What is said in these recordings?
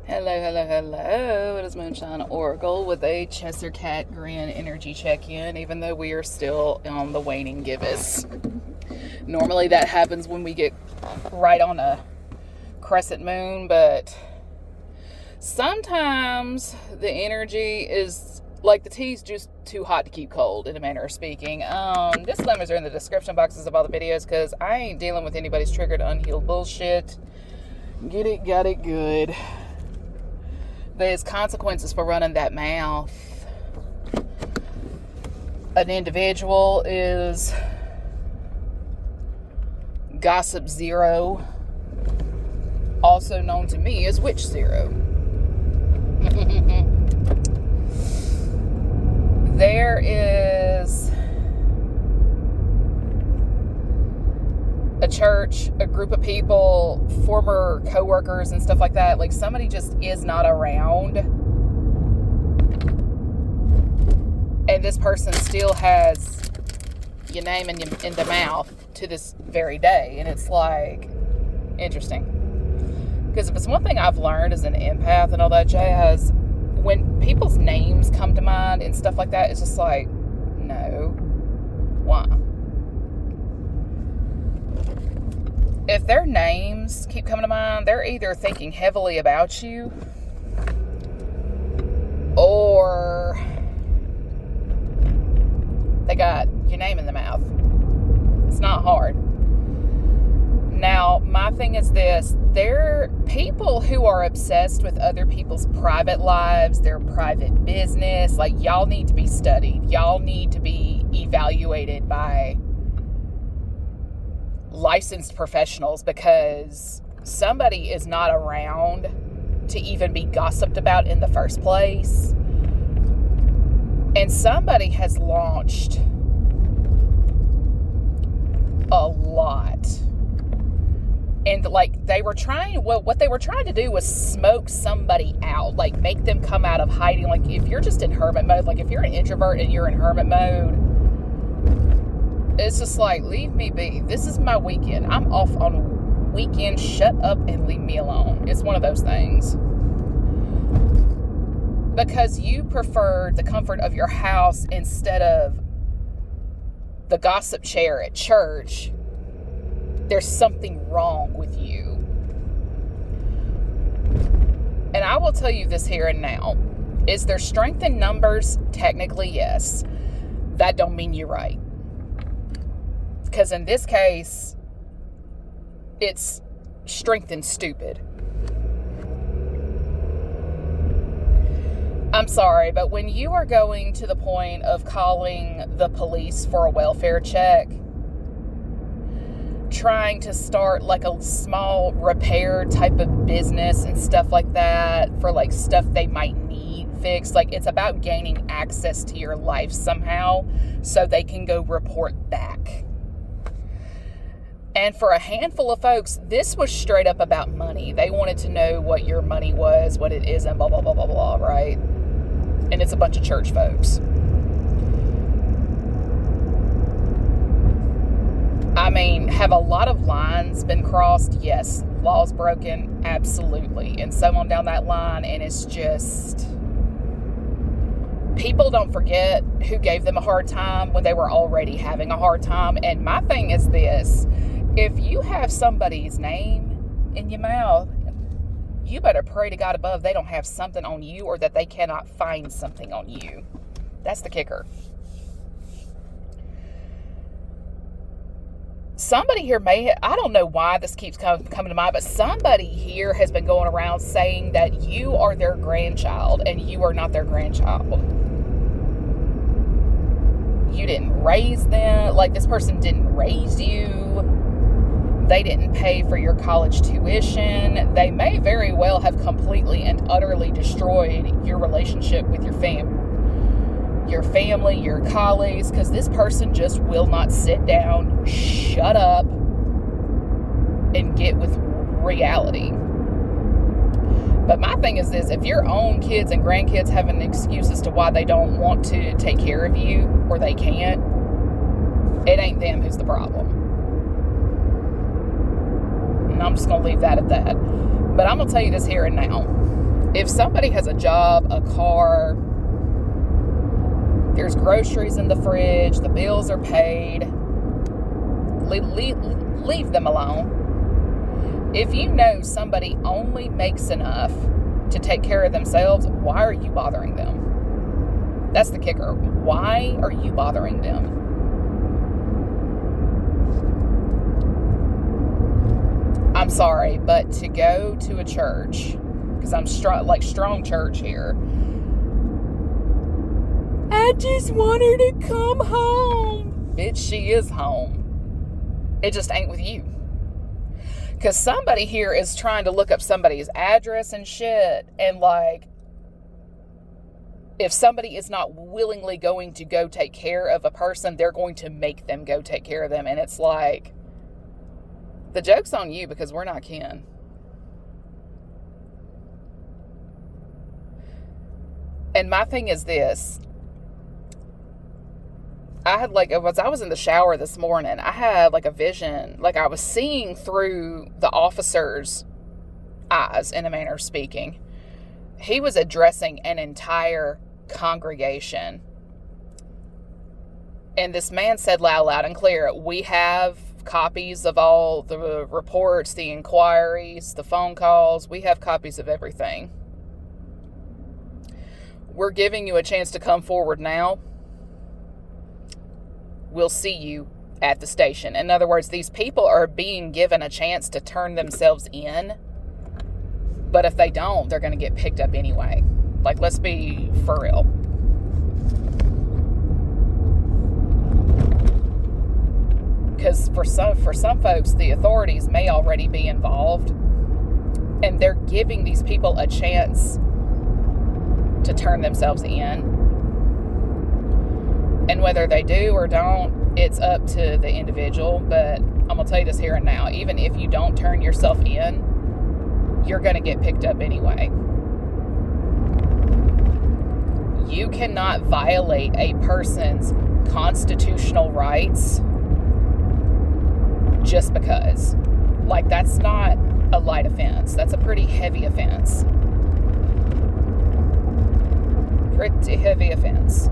Hello, hello, hello. It is Moonshine Oracle with a Cheshire Cat Grin energy check-in, even though we are still on the waning gibbous. Normally that happens when we get right on a crescent moon, but sometimes the energy is like the tea's just too hot to keep cold, in a manner of speaking. Disclaimers are in the description boxes of all the videos because I ain't dealing with anybody's triggered, unhealed bullshit. Get it, got it, good. There's consequences for running that mouth. An individual is Gossip Zero, also known to me as Witch Zero. There is a church, a group of people, former co-workers and stuff like that. Like, somebody just is not around, and this person still has your name in the mouth to this very day. And it's like, interesting, because if it's one thing I've learned as an empath and all that jazz, when people's names come to mind and stuff like that, it's just like, no, why? If their names keep coming to mind, they're either thinking heavily about you or they got your name in the mouth. It's not hard. Now, my thing is this. They're people who are obsessed with other people's private lives, their private business. Like, y'all need to be studied. Y'all need to be evaluated by licensed professionals, because somebody is not around to even be gossiped about in the first place. And somebody has launched a lot. And like, what they were trying to do was smoke somebody out, like make them come out of hiding. Like, if you're just in hermit mode, like if you're an introvert and you're in hermit mode, it's just like, leave me be. This is my weekend. I'm off on weekend. Shut up and leave me alone. It's one of those things. Because you prefer the comfort of your house instead of the gossip chair at church, there's something wrong with you. And I will tell you this here and now. Is there strength in numbers? Technically, yes. That don't mean you're right. Because in this case, it's strength and stupid. I'm sorry, but when you are going to the point of calling the police for a welfare check, trying to start like a small repair type of business and stuff like that for like stuff they might need fixed, like it's about gaining access to your life somehow so they can go report back. And for a handful of folks, this was straight up about money. They wanted to know what your money was, what it is, and blah, blah, blah, blah, blah, right? And it's a bunch of church folks. I mean, have a lot of lines been crossed? Yes. Laws broken? Absolutely. And so on down that line, and it's just, people don't forget who gave them a hard time when they were already having a hard time. And my thing is this. If you have somebody's name in your mouth, you better pray to God above they don't have something on you, or that they cannot find something on you. That's the kicker. Somebody here I don't know why this keeps coming to mind, but somebody here has been going around saying that you are their grandchild, and you are not their grandchild. You didn't raise them. Like, this person didn't raise you. They didn't pay for your college tuition. They may very well have completely and utterly destroyed your relationship with your family, your colleagues, because this person just will not sit down, shut up, and get with reality. But my thing is this: if your own kids and grandkids have an excuse as to why they don't want to take care of you, or they can't, it ain't them who's the problem. And I'm just going to leave that at that. But I'm going to tell you this here and now. If somebody has a job, a car, there's groceries in the fridge, the bills are paid, leave them alone. If you know somebody only makes enough to take care of themselves, why are you bothering them? That's the kicker. Why are you bothering them? I'm sorry, but to go to a church, because I'm strong church here, I just want her to come home. Bitch, she is home. It just ain't with you. Because somebody here is trying to look up somebody's address and shit. And like, if somebody is not willingly going to go take care of a person, they're going to make them go take care of them. And it's like, the joke's on you because we're not kin. And my thing is this. I was in the shower this morning, I had like a vision, like I was seeing through the officer's eyes, in a manner of speaking. He was addressing an entire congregation. And this man said loud and clear, we have copies of all the reports, the inquiries, the phone calls. We have copies of everything. We're giving you a chance to come forward now. We'll see you at the station. In other words, these people are being given a chance to turn themselves in. But if they don't, they're going to get picked up anyway. Like, let's be for real. Because for some folks, the authorities may already be involved. And they're giving these people a chance to turn themselves in. And whether they do or don't, it's up to the individual. But I'm going to tell you this here and now. Even if you don't turn yourself in, you're going to get picked up anyway. You cannot violate a person's constitutional rights just because. Like, that's not a light offense. That's a pretty heavy offense. Pretty heavy offense.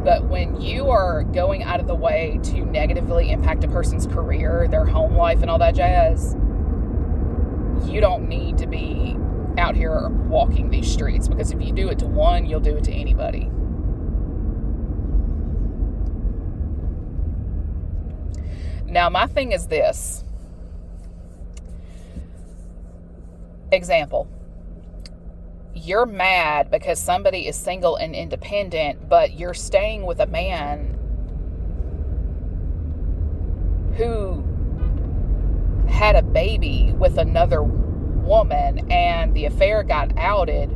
But when you are going out of the way to negatively impact a person's career, their home life, and all that jazz, you don't need to be out here walking these streets. Because if you do it to one, you'll do it to anybody. Now, my thing is this. Example. You're mad because somebody is single and independent, but you're staying with a man who had a baby with another woman, and the affair got outed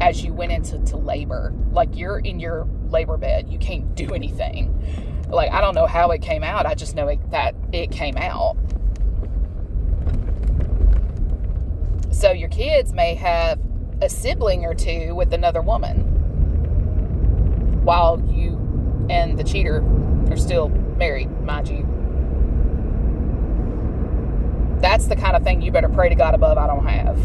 as you went into labor. Like, you're in your labor bed. You can't do anything. Like, I don't know how it came out. I just know that it came out. So your kids may have a sibling or two with another woman while you and the cheater are still married, mind you. That's the kind of thing you better pray to God above I don't have.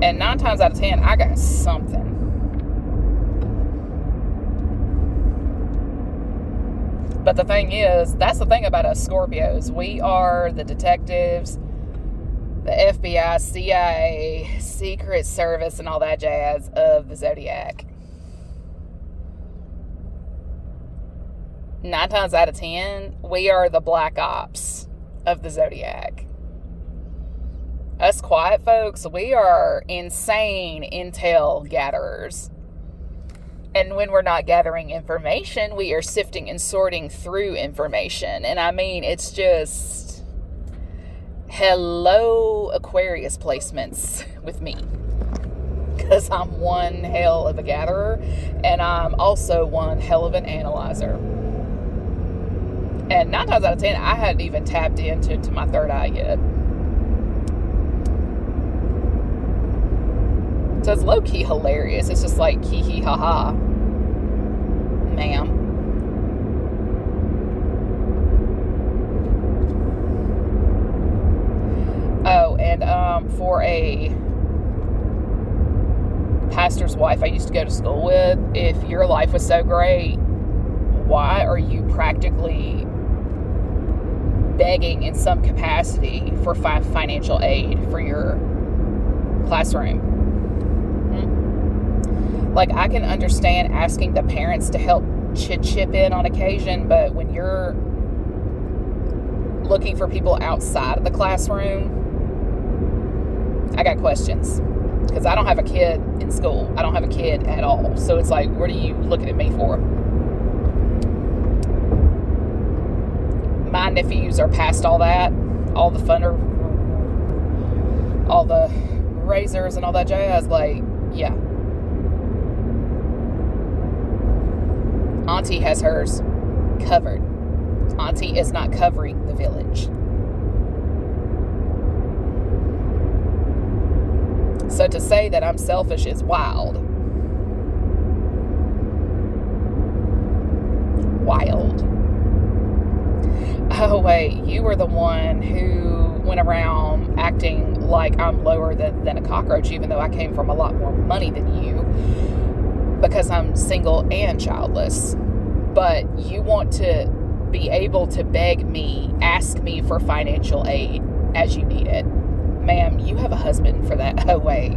And 9 times out of 10, I got something. But the thing is, that's the thing about us Scorpios. We are the detectives, the FBI, CIA, Secret Service, and all that jazz of the Zodiac. 9 times out of 10, we are the black ops of the Zodiac. Us quiet folks, we are insane intel gatherers. And when we're not gathering information, we are sifting and sorting through information. And I mean, it's just, hello Aquarius placements with me. Because I'm one hell of a gatherer, and I'm also one hell of an analyzer. And 9 times out of 10, I hadn't even tapped into my third eye yet. So it's low-key hilarious. It's just like, hee ha ha. Ma'am. for a pastor's wife I used to go to school with, if your life was so great, why are you practically begging in some capacity for financial aid for your classroom? Like, I can understand asking the parents to help chip in on occasion, but when you're looking for people outside of the classroom, I got questions. Because I don't have a kid in school. I don't have a kid at all. So it's like, what are you looking at me for? My nephews are past all that. All the funner, all the razors and all that jazz. Like, yeah. Auntie has hers covered. Auntie is not covering the village. So to say that I'm selfish is wild. Wild. Oh, wait, you were the one who went around acting like I'm lower than a cockroach, even though I came from a lot more money than you, because I'm single and childless. But you want to be able to beg me, ask me for financial aid as you need it. Ma'am, you have a husband for that. Oh, wait.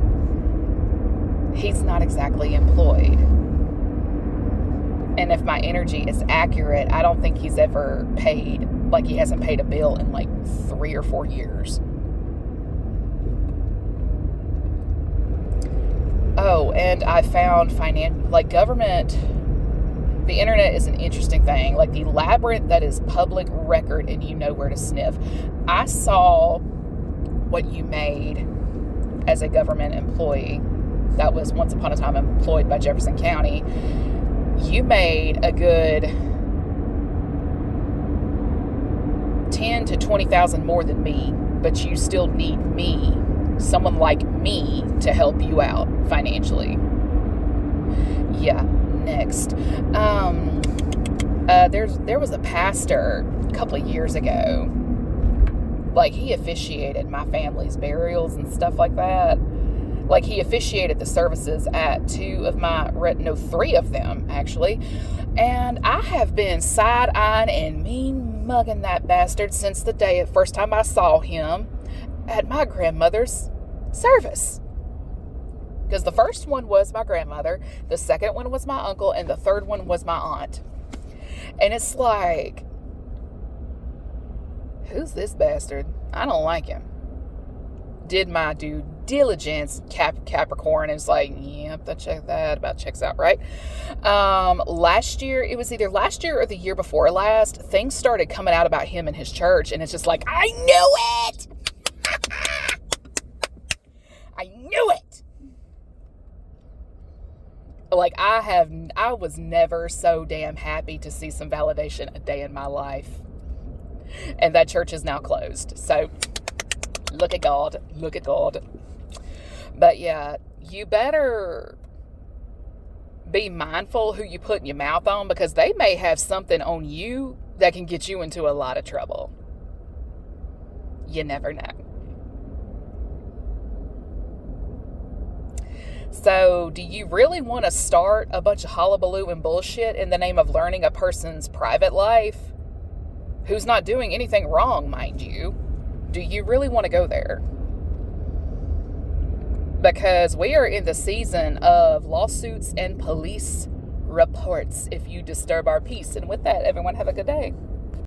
He's not exactly employed. And if my energy is accurate, I don't think he's ever paid, like he hasn't paid a bill in like 3 or 4 years. Oh, and I found government, the internet is an interesting thing. Like the labyrinth that is public record and you know where to sniff. I saw what you made as a government employee that was once upon a time employed by Jefferson County. You made a good 10 to 20,000 more than me, but you still need me, someone like me, to help you out financially. Yeah, next. There was a pastor a couple of years ago. Like, he officiated my family's burials and stuff like that. Like, he officiated the services at 3 of them, actually. And I have been side-eyeing and mean-mugging that bastard since the first time I saw him at my grandmother's service. Because the first one was my grandmother, the second one was my uncle, and the third one was my aunt. And it's like, who's this bastard? I don't like him. Did my due diligence, Capricorn, and it's like, yep, that about checks out, right? Last year, it was either last year or the year before last, things started coming out about him and his church, and it's just like, I knew it! I knew it! Like, I was never so damn happy to see some validation a day in my life. And that church is now closed. So, look at God. Look at God. But yeah, you better be mindful who you put in your mouth on, because they may have something on you that can get you into a lot of trouble. You never know. So, do you really want to start a bunch of hullabaloo and bullshit in the name of learning a person's private life, who's not doing anything wrong, mind you? Do you really want to go there? Because we are in the season of lawsuits and police reports if you disturb our peace. And with that, everyone have a good day.